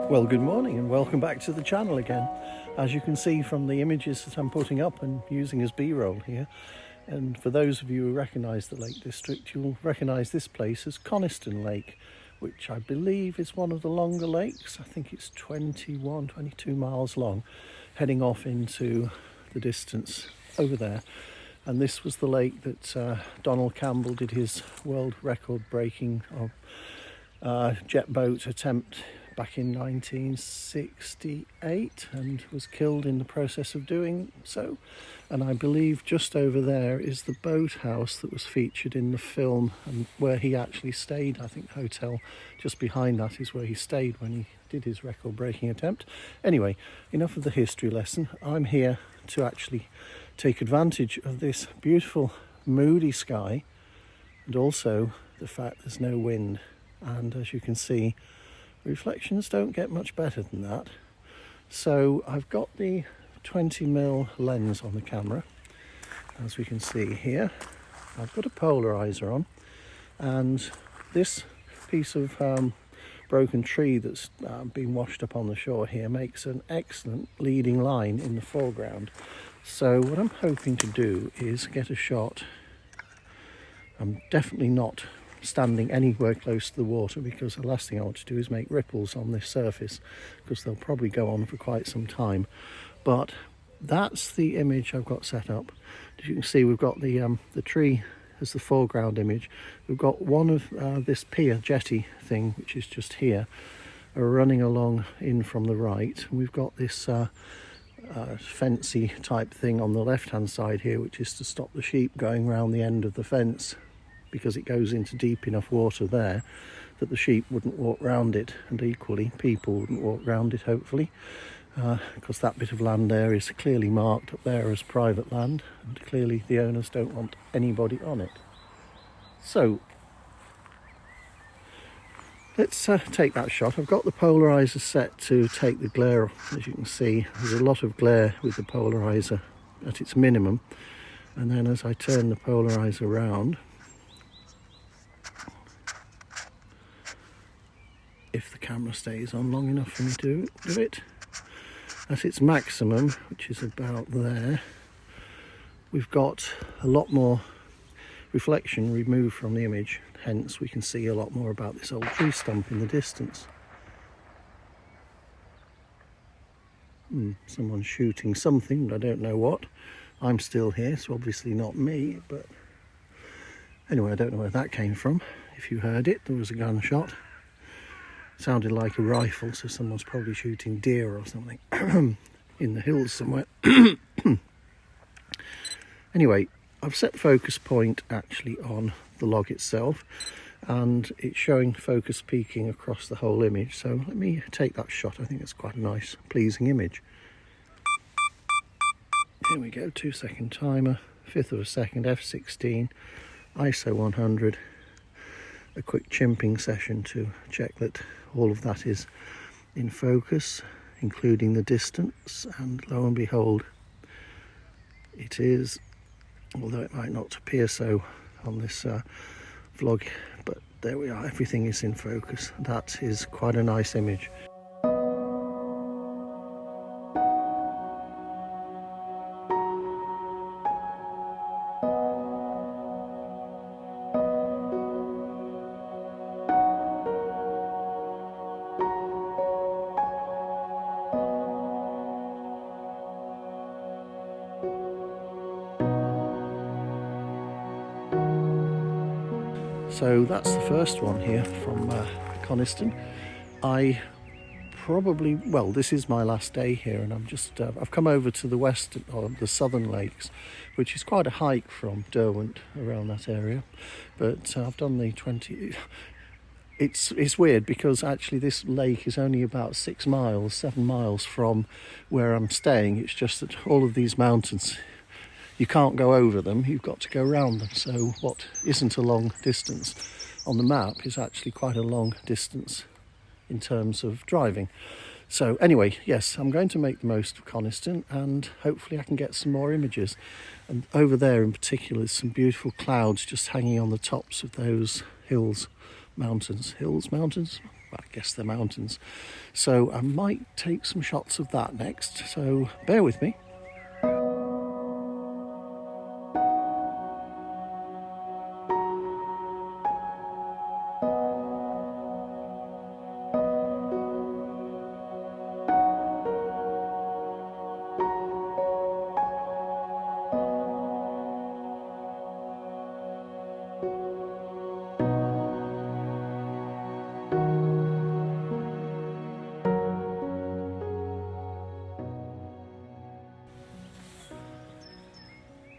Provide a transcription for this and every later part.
Well, good morning and welcome back to the channel again. As you can see from the images that I'm putting up and using as B-roll here, and for those of you who recognise the Lake District, you'll recognise this place as Coniston Lake, which I believe is one of the longer lakes. I think it's 22 miles long, heading off into the distance over there. And this was the lake that Donald Campbell did his world record breaking jet boat attempt back in 1968 and was killed in the process of doing so. And I believe just over there is the boathouse that was featured in the film and where he actually stayed. I think the hotel just behind that is where he stayed when he did his record breaking attempt. Anyway, enough of the history lesson. I'm here to actually take advantage of this beautiful moody sky and also the fact there's no wind. And as you can see, reflections don't get much better than that. So I've got the 20mm lens on the camera, as we can see here. I've got a polarizer on, and this piece of broken tree that's been washed up on the shore here makes an excellent leading line in the foreground. So what I'm hoping to do is get a shot. I'm definitely not standing anywhere close to the water because the last thing I want to do is make ripples on this surface, because they'll probably go on for quite some time. But that's the image I've got set up. As you can see, we've got the tree as the foreground image. We've got one of this pier jetty thing, which is just here, running along in from the right. And we've got this fencey type thing on the left hand side here, which is to stop the sheep going round the end of the fence, because it goes into deep enough water there that the sheep wouldn't walk round it, and equally people wouldn't walk round it, hopefully, because that bit of land there is clearly marked up there as private land, and clearly the owners don't want anybody on it. So let's take that shot. I've got the polarizer set to take the glare off. As you can see, there's a lot of glare with the polarizer at its minimum, and then as I turn the polarizer around, if the camera stays on long enough for me to do it, at its maximum, which is about there, we've got a lot more reflection removed from the image, hence we can see a lot more about this old tree stump in the distance. Someone's shooting something, but I don't know what. I'm still here, so obviously not me, but anyway, I don't know where that came from. If you heard it, there was a gunshot. Sounded like a rifle, so someone's probably shooting deer or something in the hills somewhere. Anyway, I've set focus point actually on the log itself, and it's showing focus peaking across the whole image. So let me take that shot. I think it's quite a nice, pleasing image. Here we go, 2-second timer, 1/5 of a second, f16, ISO 100. A quick chimping session to check that all of that is in focus, including the distance, and lo and behold, it is, although it might not appear so on this vlog, but there we are, everything is in focus. That is quite a nice image. So that's the first one here from Coniston. I probably, well, this is my last day here, and I'm just, I've come over to the west, or the southern lakes, which is quite a hike from Derwent, around that area. But I've done the 20, it's weird because actually this lake is only about 7 miles from where I'm staying. It's just that all of these mountains, you can't go over them, you've got to go around them. So what isn't a long distance on the map is actually quite a long distance in terms of driving. So anyway, yes, I'm going to make the most of Coniston, and hopefully I can get some more images. And over there in particular, there's some beautiful clouds just hanging on the tops of those hills, mountains. I guess they're mountains. So I might take some shots of that next, so bear with me.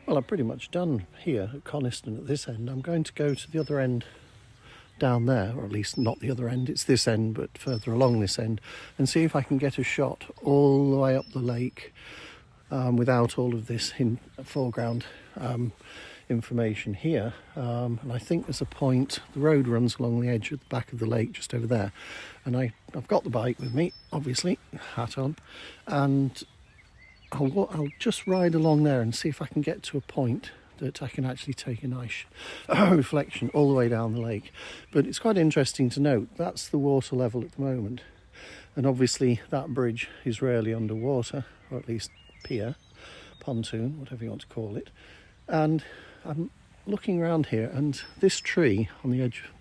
Well, I'm pretty much done here at Coniston at this end. I'm going to go to the other end down there, or at least not the other end, it's this end, but further along this end, and see if I can get a shot all the way up the lake without all of this in foreground information here. And I think there's a point, the road runs along the edge at the back of the lake just over there, and I've got the bike with me, obviously, hat on, and I'll just ride along there and see if I can get to a point that I can actually take a nice reflection all the way down the lake. But it's quite interesting to note that's the water level at the moment, and obviously that bridge is rarely underwater, or at least pier, pontoon, whatever you want to call it. And I'm looking around here, and this tree on the edge of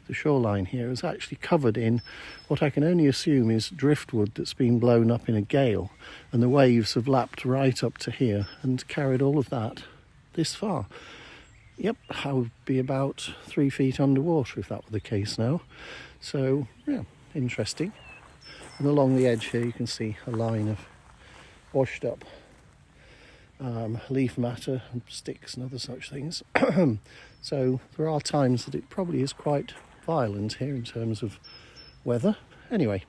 the shoreline here is actually covered in what I can only assume is driftwood that's been blown up in a gale, and the waves have lapped right up to here and carried all of that this far. Yep, I would be about 3 feet underwater if that were the case now. So yeah, interesting. And along the edge here you can see a line of washed up leaf matter and sticks and other such things. So there are times that it probably is quite violent here in terms of weather. Anyway,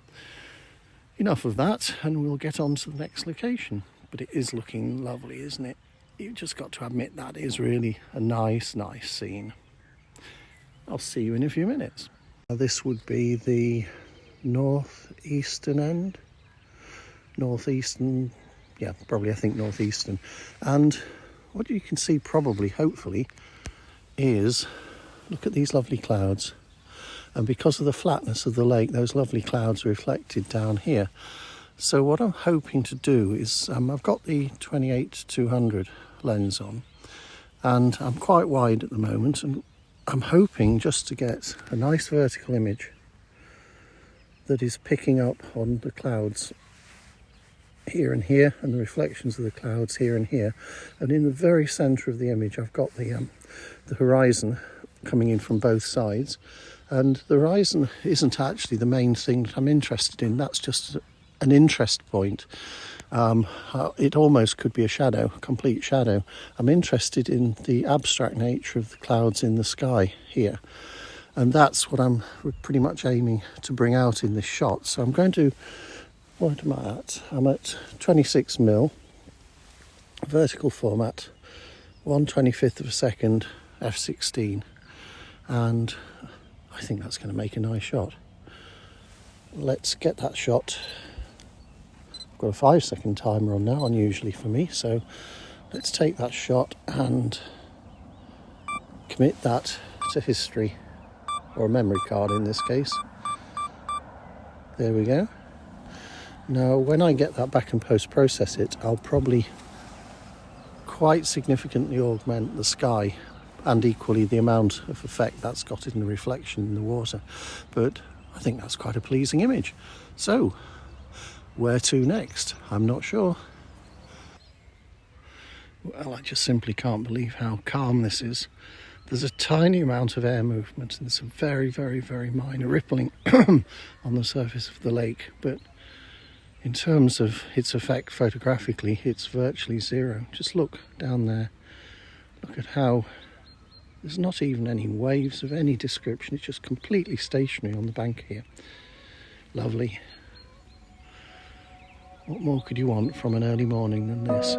enough of that, and we'll get on to the next location. But it is looking lovely, isn't it? You've just got to admit that is really a nice scene. I'll see you in a few minutes. Now this would be the northeastern end. Northeastern, yeah, probably I think northeastern. And what you can see probably, hopefully, is, look at these lovely clouds. And because of the flatness of the lake, those lovely clouds are reflected down here. So what I'm hoping to do is, I've got the 28-200 lens on, and I'm quite wide at the moment, and I'm hoping just to get a nice vertical image that is picking up on the clouds here and here, and the reflections of the clouds here and here. And in the very centre of the image, I've got the horizon coming in from both sides. And the horizon isn't actually the main thing that I'm interested in. That's just an interest point. It almost could be a shadow, a complete shadow. I'm interested in the abstract nature of the clouds in the sky here. And that's what I'm pretty much aiming to bring out in this shot. So I'm going to, what am I at? I'm at 26mm, vertical format, 1/25 of a second, f/16. And I think that's going to make a nice shot. Let's get that shot. I've got a 5-second timer on now, unusually for me, so let's take that shot and commit that to history, or a memory card in this case. There we go. Now when I get that back and post-process it, I'll probably quite significantly augment the sky and equally the amount of effect that's got in the reflection in the water. But I think that's quite a pleasing image. So, where to next? I'm not sure. Well, I just simply can't believe how calm this is. There's a tiny amount of air movement, and there's a very, very, very minor rippling on the surface of the lake. But in terms of its effect photographically, it's virtually zero. Just look down there. Look at how there's not even any waves of any description. It's just completely stationary on the bank here. Lovely. What more could you want from an early morning than this?